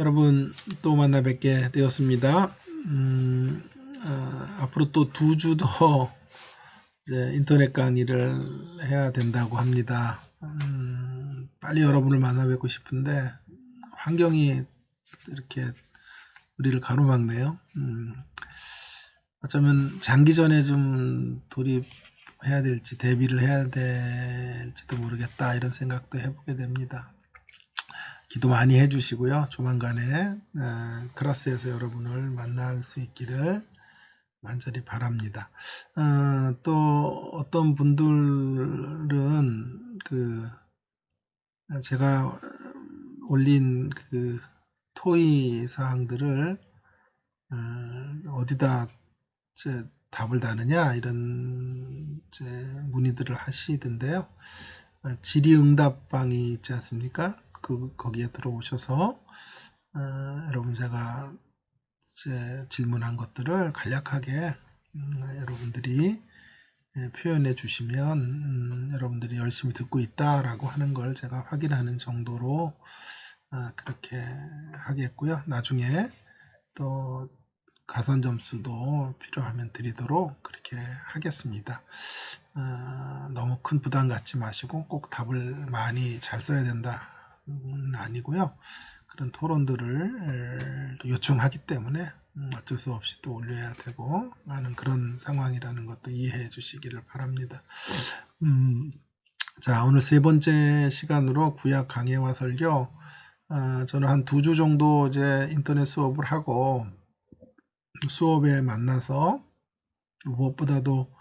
여러분 또 만나 뵙게 되었습니다. 앞으로 또 2주 더 이제 인터넷 강의를 해야 된다고 합니다. 빨리 여러분을 만나 뵙고 싶은데 환경이 이렇게 우리를 가로막네요. 어쩌면 장기전에 좀 돌입해야 될지 대비를 해야 될지도 모르겠다, 이런 생각도 해보게 됩니다. 기도 많이 해주시고요. 조만간에 클래스에서 여러분을 만날 수 있기를 간절히 바랍니다. 또 어떤 분들은 제가 올린 토의 사항들을 어디다 답을 다느냐, 이런 문의들을 하시던데요. 질의응답방이 있지 않습니까? 거기에 들어오셔서 여러분 제가 질문한 것들을 간략하게 여러분들이 표현해 주시면 여러분들이 열심히 듣고 있다라고 하는 걸 제가 확인하는 정도로 그렇게 하겠고요. 나중에 또 가산 점수도 필요하면 드리도록 그렇게 하겠습니다. 너무 큰 부담 갖지 마시고 꼭 답을 많이 잘 써야 된다는 아니고요. 그런 토론들을 요청하기 때문에 어쩔 수 없이 또 올려야 되고 하는 그런 상황이라는 것도 이해해 주시기를 바랍니다. 자, 오늘 3번째 시간으로 구약 강해와 설교. 저는 한 2주 정도 이제 인터넷 수업을 하고 수업에 만나서 무엇보다도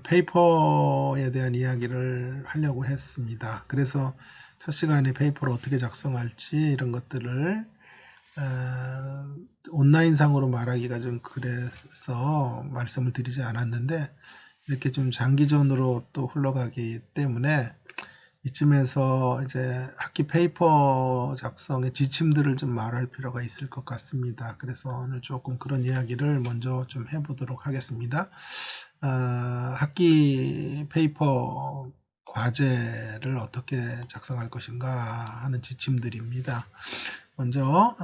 페이퍼에 대한 이야기를 하려고 했습니다. 그래서 첫 시간에 페이퍼를 어떻게 작성할지 이런 것들을 온라인상으로 말하기가 좀 그래서 말씀을 드리지 않았는데, 이렇게 좀 장기전으로 또 흘러가기 때문에 이쯤에서 이제 학기 페이퍼 작성의 지침들을 좀 말할 필요가 있을 것 같습니다. 그래서 오늘 조금 그런 이야기를 먼저 좀 해보도록 하겠습니다. 학기 페이퍼 과제를 어떻게 작성할 것인가 하는 지침들입니다. 먼저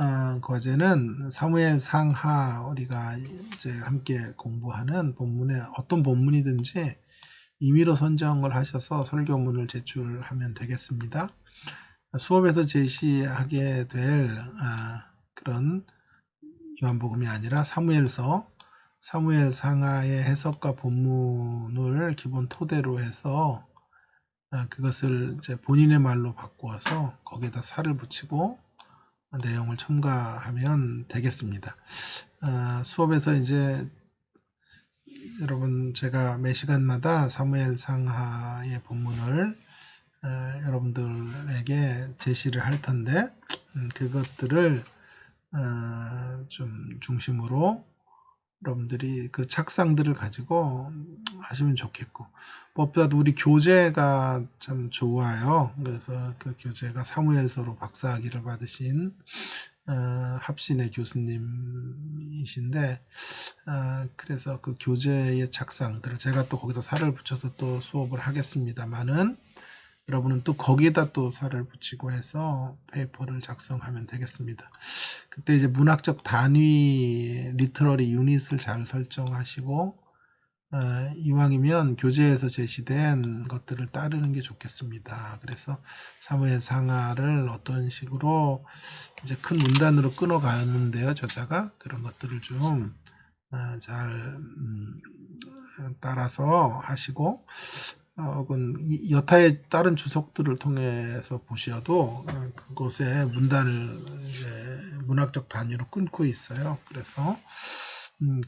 과제는 사무엘 상하, 우리가 이제 함께 공부하는 본문에 어떤 본문이든지 임의로 선정을 하셔서 설교문을 제출하면 되겠습니다. 수업에서 제시하게 될 그런 요한복음이 아니라 사무엘서, 사무엘 상하의 해석과 본문을 기본 토대로 해서 그것을 이제 본인의 말로 바꾸어서 거기에다 살을 붙이고 내용을 첨가하면 되겠습니다. 수업에서 이제 여러분 제가 매 시간마다 사무엘 상하의 본문을 여러분들에게 제시를 할 텐데 그것들을 좀 중심으로 여러분들이 그 착상들을 가지고 하시면 좋겠고, 무엇보다도 우리 교재가 참 좋아요. 그래서 그 교재가 사무엘서로 박사학위를 받으신 합신의 교수님이신데, 그래서 그 교재의 착상들을 제가 또 거기다 살을 붙여서 또 수업을 하겠습니다만은, 여러분은 또 거기에다 또 살을 붙이고 해서 페이퍼를 작성하면 되겠습니다. 그때 이제 문학적 단위, 리터러리 유닛을 잘 설정하시고 이왕이면 교재에서 제시된 것들을 따르는 게 좋겠습니다. 그래서 사무엘 상하를 어떤 식으로 이제 큰 문단으로 끊어가는데요, 저자가 그런 것들을 좀 잘 따라서 하시고, 혹은 여타의 다른 주석들을 통해서 보셔도 그곳에 문단을 문학적 단위로 끊고 있어요. 그래서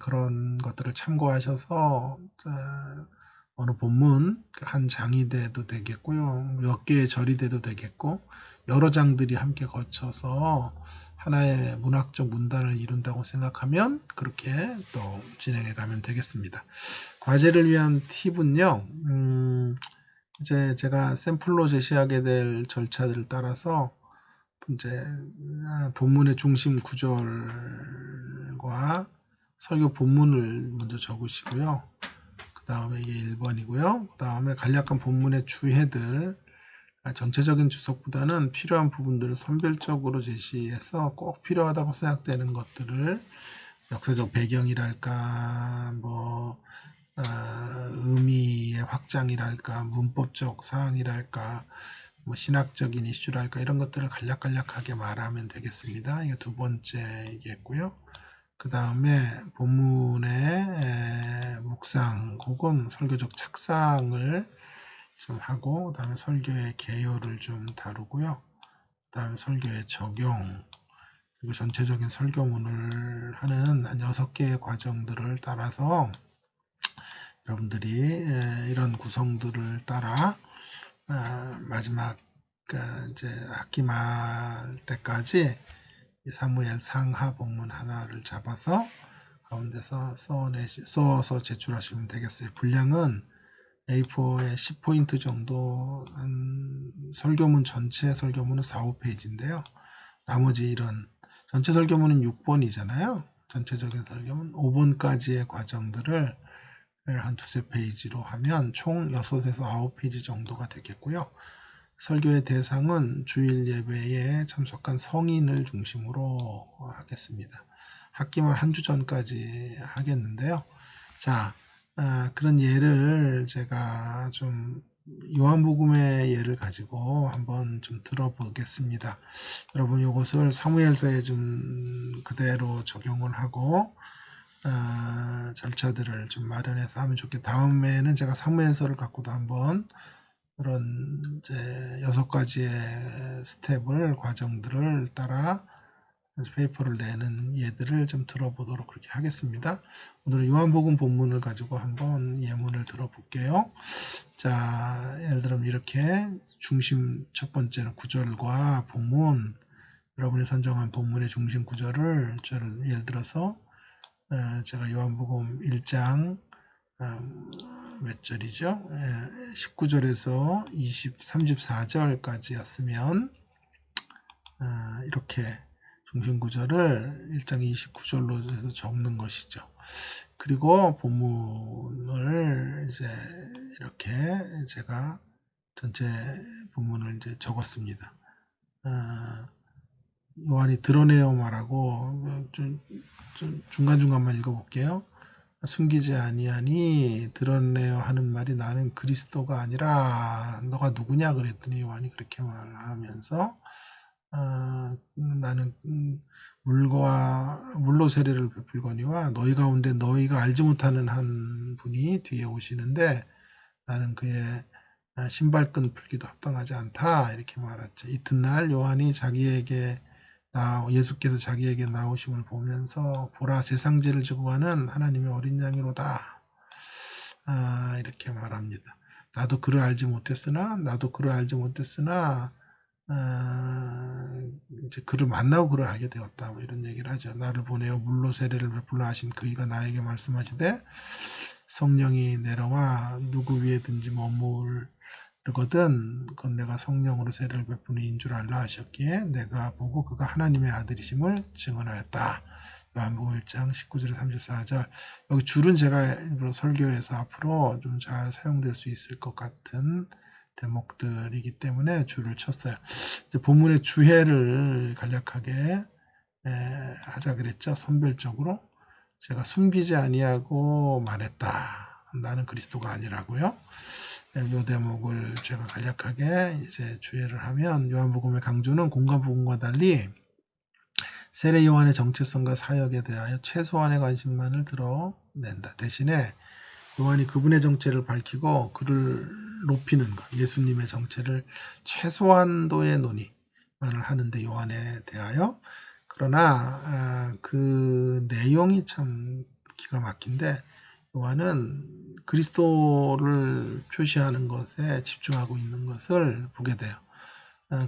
그런 것들을 참고하셔서 어느 본문 한 장이 돼도 되겠고요, 몇 개의 절이 돼도 되겠고, 여러 장들이 함께 거쳐서 하나의 문학적 문단을 이룬다고 생각하면 그렇게 또 진행해 가면 되겠습니다. 과제를 위한 팁은요, 이제 제가 샘플로 제시하게 될 절차들을 따라서 이제 본문의 중심 구절과 설교 본문을 먼저 적으시고요. 그 다음에 이게 1번이고요. 그 다음에 간략한 본문의 주해들 전체적인 주석보다는 필요한 부분들을 선별적으로 제시해서 꼭 필요하다고 생각되는 것들을 역사적 배경이랄까, 의미의 확장이랄까, 문법적 사항이랄까, 신학적인 이슈랄까, 이런 것들을 간략간략하게 말하면 되겠습니다. 이게 두 번째이겠고요. 그 다음에 본문의 묵상 혹은 설교적 착상을 좀 하고, 그 다음에 설교의 개요를 좀 다루고요. 그 다음에 설교의 적용, 그리고 전체적인 설교문을 하는 한 6개의 과정들을 따라서 여러분들이 이런 구성들을 따라 마지막 이제 학기 말 때까지 사무엘 상하 본문 하나를 잡아서 가운데서 써서 제출하시면 되겠어요. 분량은 A4에 10포인트 정도, 설교문 전체 설교문은 4, 5페이지인데요. 나머지 이런 전체 설교문은 6번이잖아요. 전체적인 설교문 5번까지의 과정들을 한 두세 페이지로 하면 총 6에서 9페이지 정도가 되겠고요. 설교의 대상은 주일 예배에 참석한 성인을 중심으로 하겠습니다. 학기말 한 주 전까지 하겠는데요. 자, 그런 예를 제가 좀 요한복음의 예를 가지고 한번 좀 들어보겠습니다. 여러분 이것을 사무엘서에 좀 그대로 적용을 하고 절차들을 좀 마련해서 하면 좋겠다. 다음에는 제가 사무엘서를 갖고도 한번 그런 이제 6가지의 스텝을 과정들을 따라 페이퍼를 내는 예들을 좀 들어보도록 그렇게 하겠습니다. 오늘은 요한복음 본문을 가지고 한번 예문을 들어볼게요. 자, 예를 들면 이렇게 중심 첫 번째는 구절과 본문, 여러분이 선정한 본문의 중심 구절을 예를 들어서 제가 요한복음 1장 몇 절이죠? 19절에서 34절까지였으면 이렇게 중심구절을 1장 29절로 해서 적는 것이죠. 그리고 본문을 이제 이렇게 제가 전체 본문을 이제 적었습니다. 요한이 드러내어 말하고 좀 중간중간만 읽어볼게요. 숨기지 아니하니 드러내어 하는 말이 나는 그리스도가 아니라 너가 누구냐 그랬더니 요한이 그렇게 말하면서 나는 물로 세례를 베풀거니와 너희 가운데 너희가 알지 못하는 한 분이 뒤에 오시는데 나는 그의 신발끈 풀기도 합당하지 않다 이렇게 말했죠. 이튿날 요한이 예수께서 자기에게 나오심을 보면서 보라 세상죄를 지고 가는 하나님의 어린 양이로다 이렇게 말합니다. 나도 그를 알지 못했으나 이제 그를 만나고 그를 알게 되었다. 이런 얘기를 하죠. 나를 보내어 물로 세례를 베풀라 하신 그이가 나에게 말씀하시되 성령이 내려와 누구 위에든지 머무르거든 그건 내가 성령으로 세례를 베푸는 이인 줄 알라 하셨기에 내가 보고 그가 하나님의 아들이심을 증언하였다. 요한복음 1장 19절에 34절. 여기 줄은 제가 일부러 설교에서 앞으로 좀 잘 사용될 수 있을 것 같은 대목들이기 때문에 줄을 쳤어요. 이제 본문의 주해를 간략하게 하자 그랬죠. 선별적으로 제가 숨기지 아니하고 말했다. 나는 그리스도가 아니라고요. 이 대목을 제가 간략하게 이제 주해를 하면 요한복음의 강조는 공간 부분과 달리 세례 요한의 정체성과 사역에 대하여 최소한의 관심만을 드러낸다. 대신에 요한이 그분의 정체를 밝히고 그를 높이는 것, 예수님의 정체를 최소한도의 논의만을 하는데 요한에 대하여 그러나 그 내용이 참 기가 막힌데 요한은 그리스도를 표시하는 것에 집중하고 있는 것을 보게 돼요.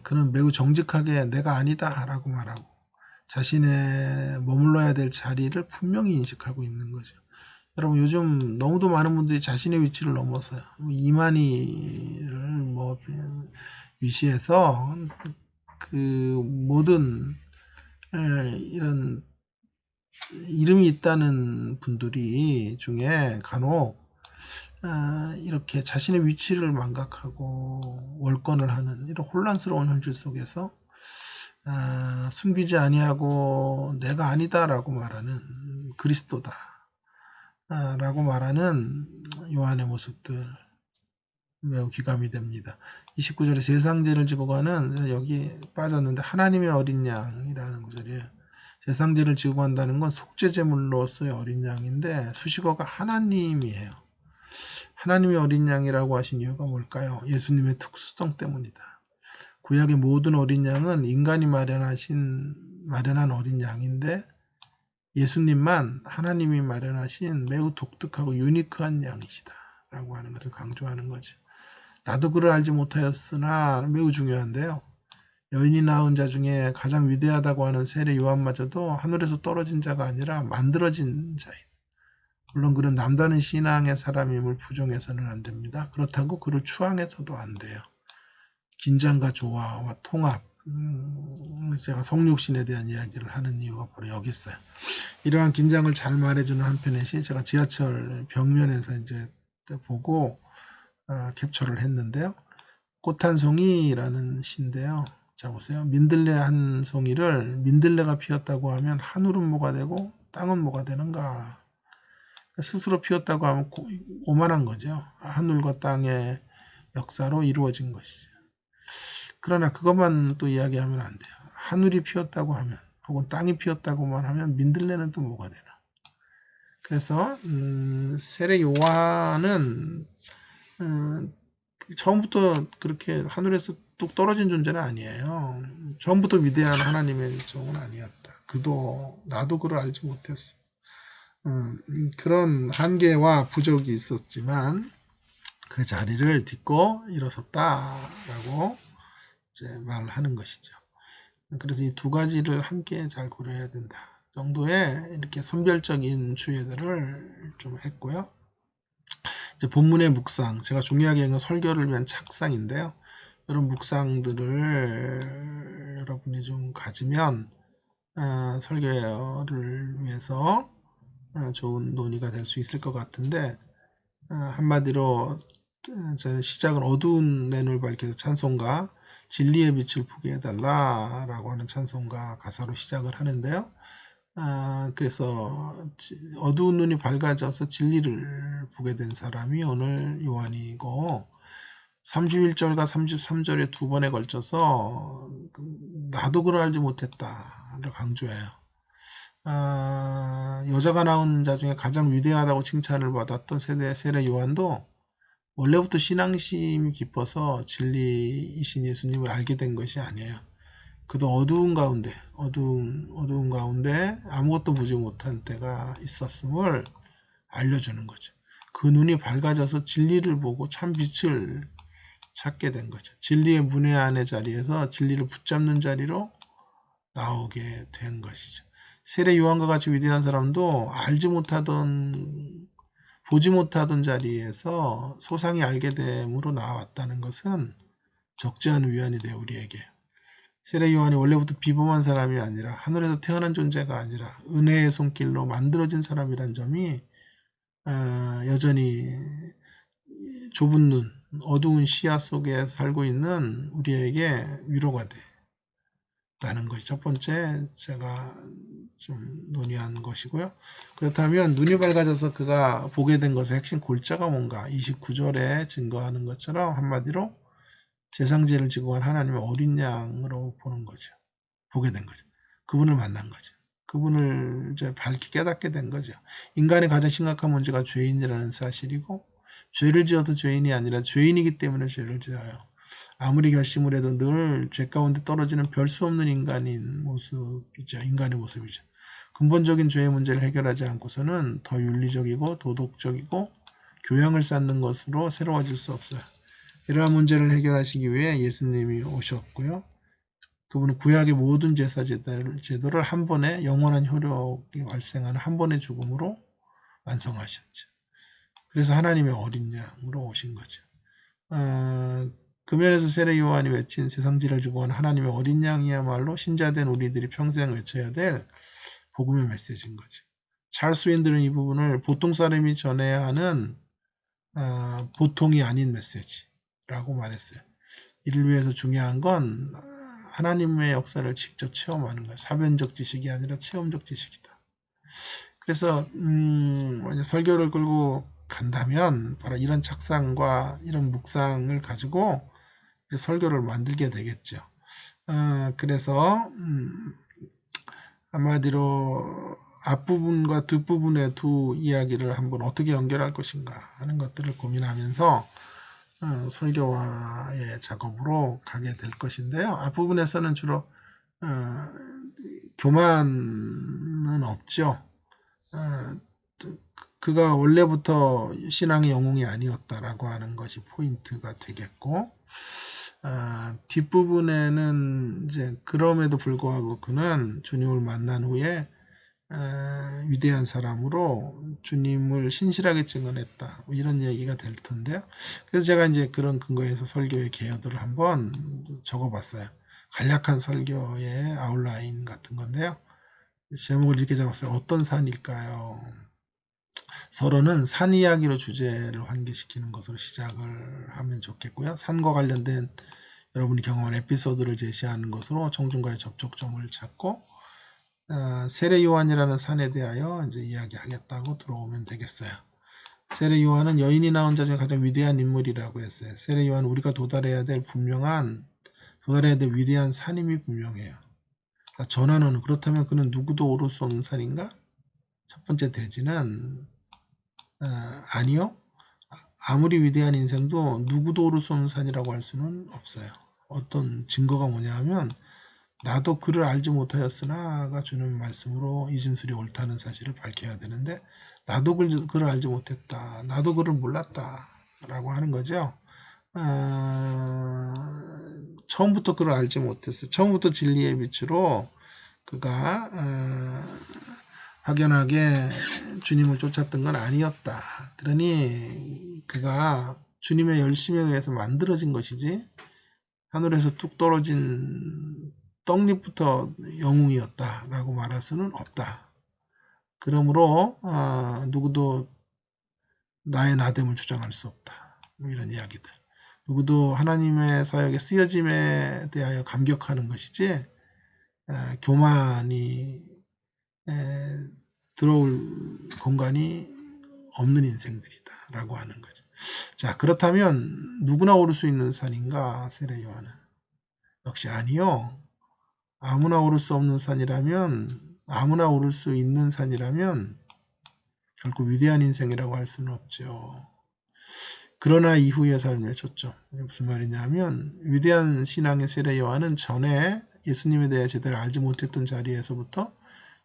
그는 매우 정직하게 내가 아니다 라고 말하고 자신의 머물러야 될 자리를 분명히 인식하고 있는 거죠. 여러분 요즘 너무도 많은 분들이 자신의 위치를 넘어서요. 이만희를 위시해서 그 모든 이런 이름이 있다는 분들이 중에 간혹 이렇게 자신의 위치를 망각하고 월권을 하는 이런 혼란스러운 현실 속에서 숨기지 아니하고 내가 아니다라고 말하는 그리스도다 라고 말하는 요한의 모습들 매우 기감이 됩니다. 29절에 제상제를 지고 가는 여기 빠졌는데 하나님의 어린 양이라는 구절이에요. 제상제를 지고 간다는 건 속죄제물로서의 어린 양인데 수식어가 하나님이에요. 하나님의 어린 양이라고 하신 이유가 뭘까요? 예수님의 특수성 때문이다. 구약의 모든 어린 양은 인간이 마련한 어린 양인데 예수님만 하나님이 마련하신 매우 독특하고 유니크한 양이시다 라고 하는 것을 강조하는 거죠. 나도 그를 알지 못하였으나 매우 중요한데요. 여인이 낳은 자 중에 가장 위대하다고 하는 세례 요한마저도 하늘에서 떨어진 자가 아니라 만들어진 자예요. 물론 그는 남다른 신앙의 사람임을 부정해서는 안 됩니다. 그렇다고 그를 추앙해서도 안 돼요. 긴장과 조화와 통합, 제가 성육신에 대한 이야기를 하는 이유가 바로 여기 있어요. 이러한 긴장을 잘 말해주는 한편의 시 제가 지하철 벽면에서 이제 보고 캡처를 했는데요. 꽃 한 송이라는 시인데요. 자 보세요. 민들레 한 송이를 민들레가 피었다고 하면 하늘은 뭐가 되고 땅은 뭐가 되는가. 스스로 피었다고 하면 오만한 거죠. 하늘과 땅의 역사로 이루어진 것이죠. 그러나 그것만 또 이야기하면 안 돼요. 하늘이 피었다고 하면 혹은 땅이 피었다고만 하면 민들레는 또 뭐가 되나. 그래서 세례 요한은 처음부터 그렇게 하늘에서 뚝 떨어진 존재는 아니에요. 처음부터 위대한 하나님의 종은 아니었다. 나도 그를 알지 못했어. 그런 한계와 부족이 있었지만 그 자리를 딛고 일어섰다라고 이제 말을 하는 것이죠. 그래서 이 두 가지를 함께 잘 고려해야 된다 정도의 이렇게 선별적인 주의들을 좀 했고요. 이제 본문의 묵상, 제가 중요하게 읽은 설교를 위한 착상인데요. 이런 묵상들을 여러분이 좀 가지면 설교를 위해서 좋은 논의가 될 수 있을 것 같은데 한마디로 저는 시작은 어두운 내 눈을 밝혀서 찬송가 진리의 빛을 보게 해달라라고 하는 찬송가 가사로 시작을 하는데요. 그래서 어두운 눈이 밝아져서 진리를 보게 된 사람이 오늘 요한이고 31절과 33절에 두 번에 걸쳐서 나도 그를 알지 못했다를 강조해요. 여자가 나온 자 중에 가장 위대하다고 칭찬을 받았던 세례 요한도 원래부터 신앙심이 깊어서 진리이신 예수님을 알게 된 것이 아니에요. 그도 어두운 가운데 아무것도 보지 못한 때가 있었음을 알려주는 거죠. 그 눈이 밝아져서 진리를 보고 참 빛을 찾게 된 거죠. 진리의 문외 안의 자리에서 진리를 붙잡는 자리로 나오게 된 것이죠. 세례 요한과 같이 위대한 사람도 보지 못하던 자리에서 소상히 알게 됨으로 나왔다는 것은 적지 않은 위안이 돼요, 우리에게. 세례 요한이 원래부터 비범한 사람이 아니라 하늘에서 태어난 존재가 아니라 은혜의 손길로 만들어진 사람이란 점이 여전히 좁은 눈, 어두운 시야 속에 살고 있는 우리에게 위로가 된다는 것이 첫 번째 제가 좀 논의한 것이고요. 그렇다면 눈이 밝아져서 그가 보게 된 것의 핵심 골자가 뭔가 29절에 증거하는 것처럼 한마디로 제상제를 지고 간 하나님의 어린 양으로 보게 된 거죠. 그분을 만난 거죠. 그분을 이제 밝히 깨닫게 된 거죠. 인간의 가장 심각한 문제가 죄인이라는 사실이고 죄를 지어도 죄인이 아니라 죄인이기 때문에 죄를 지어요. 아무리 결심을 해도 늘 죄 가운데 떨어지는 별 수 없는 인간의 모습이죠. 근본적인 죄의 문제를 해결하지 않고서는 더 윤리적이고 도덕적이고 교양을 쌓는 것으로 새로워질 수 없어요. 이러한 문제를 해결하시기 위해 예수님이 오셨고요. 그분은 구약의 모든 제도를 한 번에 영원한 효력이 발생하는 한 번의 죽음으로 완성하셨죠. 그래서 하나님의 어린 양으로 오신 거죠. 그 면에서 세례 요한이 외친 세상지를 주고 온 하나님의 어린 양이야말로 신자된 우리들이 평생 외쳐야 될 복음의 메시지인 거죠. 찰스 윈들은 이 부분을 보통 사람이 전해야 하는 보통이 아닌 메시지라고 말했어요. 이를 위해서 중요한 건 하나님의 역사를 직접 체험하는 거예요. 사변적 지식이 아니라 체험적 지식이다. 그래서 만약 설교를 끌고 간다면 바로 이런 착상과 이런 묵상을 가지고 이제 설교를 만들게 되겠죠. 그래서 한마디로 앞부분과 뒷부분의 두 이야기를 한번 어떻게 연결할 것인가 하는 것들을 고민하면서 설교와의 작업으로 가게 될 것인데요. 앞부분에서는 주로 교만은 없죠. 그가 원래부터 신앙의 영웅이 아니었다라고 하는 것이 포인트가 되겠고, 뒷부분에는 이제 그럼에도 불구하고 그는 주님을 만난 후에 위대한 사람으로 주님을 신실하게 증언했다. 뭐 이런 얘기가 될 텐데요. 그래서 제가 이제 그런 근거에서 설교의 개요들을 한번 적어봤어요. 간략한 설교의 아웃라인 같은 건데요. 제목을 이렇게 잡았어요. 어떤 산일까요? 서론은 산 이야기로 주제를 환기시키는 것으로 시작을 하면 좋겠고요. 산과 관련된 여러분이 경험한 에피소드를 제시하는 것으로 청중과의 접촉점을 찾고 세례 요한이라는 산에 대하여 이제 이야기하겠다고 들어오면 되겠어요. 세례 요한은 여인이 낳은 자 중에 가장 위대한 인물이라고 했어요. 세례 요한은 우리가 도달해야 될 위대한 산임이 분명해요. 전환어는 그렇다면 그는 누구도 오를 수 없는 산인가? 첫 번째 대지는 아니요. 아무리 위대한 인생도 누구도 오를 수 없는 산이라고 할 수는 없어요. 어떤 증거가 뭐냐 하면 나도 그를 알지 못하였으나가 주는 말씀으로 이진술이 옳다는 사실을 밝혀야 되는데 나도 그를 알지 못했다. 나도 그를 몰랐다. 라고 하는 거죠. 처음부터 그를 알지 못했어요. 처음부터 진리의 빛으로 그가 확연하게 주님을 쫓았던 건 아니었다. 그러니 그가 주님의 열심에 의해서 만들어진 것이지 하늘에서 뚝 떨어진 떡잎부터 영웅이었다라고 말할 수는 없다. 그러므로 누구도 나의 나됨을 주장할 수 없다. 뭐 이런 이야기들. 누구도 하나님의 사역에 쓰여짐에 대하여 감격하는 것이지 교만이 들어올 공간이 없는 인생들이다 라고 하는 거죠. 자, 그렇다면 누구나 오를 수 있는 산인가? 세례 요한은 역시 아니요. 아무나 오를 수 없는 산이라면, 아무나 오를 수 있는 산이라면 결코 위대한 인생이라고 할 수는 없죠. 그러나 이후의 삶의 초점. 무슨 말이냐면 위대한 신앙의 세례 요한은 전에 예수님에 대해 제대로 알지 못했던 자리에서부터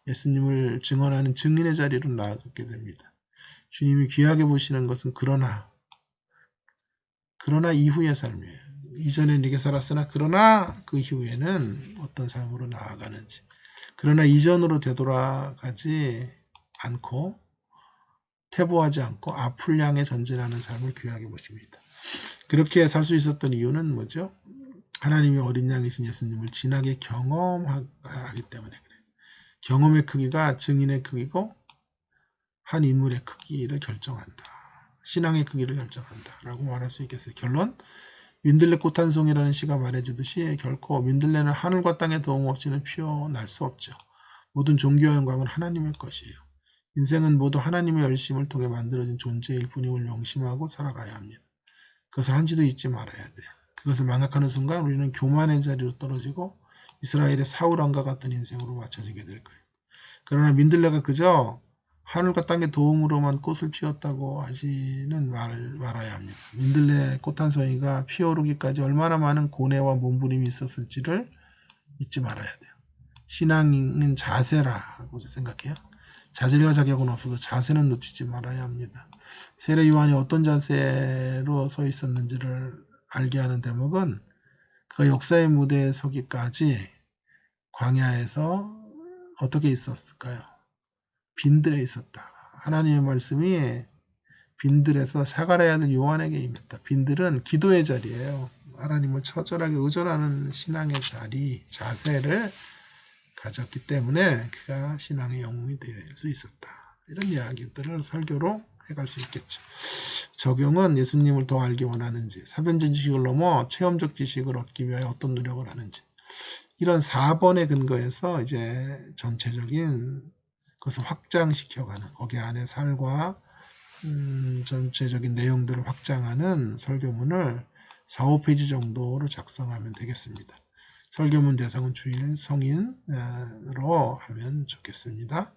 예수님을 증언하는 증인의 자리로 나아가게 됩니다. 주님이 귀하게 보시는 것은 그러나 이후의 삶이에요. 이전엔 이렇게 살았으나 그러나 그 이후에는 어떤 삶으로 나아가는지. 그러나 이전으로 되돌아가지 않고 퇴보하지 않고 앞을 향해 전진하는 삶을 귀하게 보십니다. 그렇게 살 수 있었던 이유는 뭐죠? 하나님이 어린 양이신 예수님을 진하게 경험하기 때문에 그래요. 경험의 크기가 증인의 크기고 한 인물의 크기를 결정한다. 신앙의 크기를 결정한다. 라고 말할 수 있겠어요. 결론, 민들레 꽃 한 송이라는 시가 말해주듯이 결코 민들레는 하늘과 땅의 도움 없이는 피어날 수 없죠. 모든 종교와 영광은 하나님의 것이에요. 인생은 모두 하나님의 열심을 통해 만들어진 존재일 뿐임을 명심하고 살아가야 합니다. 그것을 한지도 잊지 말아야 돼요. 그것을 망각하는 순간 우리는 교만의 자리로 떨어지고 이스라엘의 사울 왕과 같은 인생으로 맞춰지게 될 거예요. 그러나 민들레가 그저 하늘과 땅의 도움으로만 꽃을 피웠다고 하지는 말아야 합니다. 민들레 꽃 한 송이가 피어오르기까지 얼마나 많은 고뇌와 몸부림이 있었을지를 잊지 말아야 돼요. 신앙은 자세라고 생각해요. 자질과 자격은 없어도 자세는 놓치지 말아야 합니다. 세례 요한이 어떤 자세로 서 있었는지를 알게 하는 대목은 그가 역사의 무대에 서기까지 광야에서 어떻게 있었을까요? 빈들에 있었다. 하나님의 말씀이 빈들에서 사가랴의 아들 요한에게 임했다. 빈들은 기도의 자리예요. 하나님을 처절하게 의존하는 신앙의 자리, 자세를 가졌기 때문에 그가 신앙의 영웅이 될 수 있었다. 이런 이야기들을 설교로 해갈 수 있겠죠. 적용은 예수님을 더 알기 원하는지, 사변적 지식을 넘어 체험적 지식을 얻기 위하여 어떤 노력을 하는지. 이런 4번에 근거해서 이제 전체적인 것을 확장시켜가는, 거기 안에 살과 전체적인 내용들을 확장하는 설교문을 4, 5페이지 정도로 작성하면 되겠습니다. 설교문 대상은 주일, 성인으로 하면 좋겠습니다.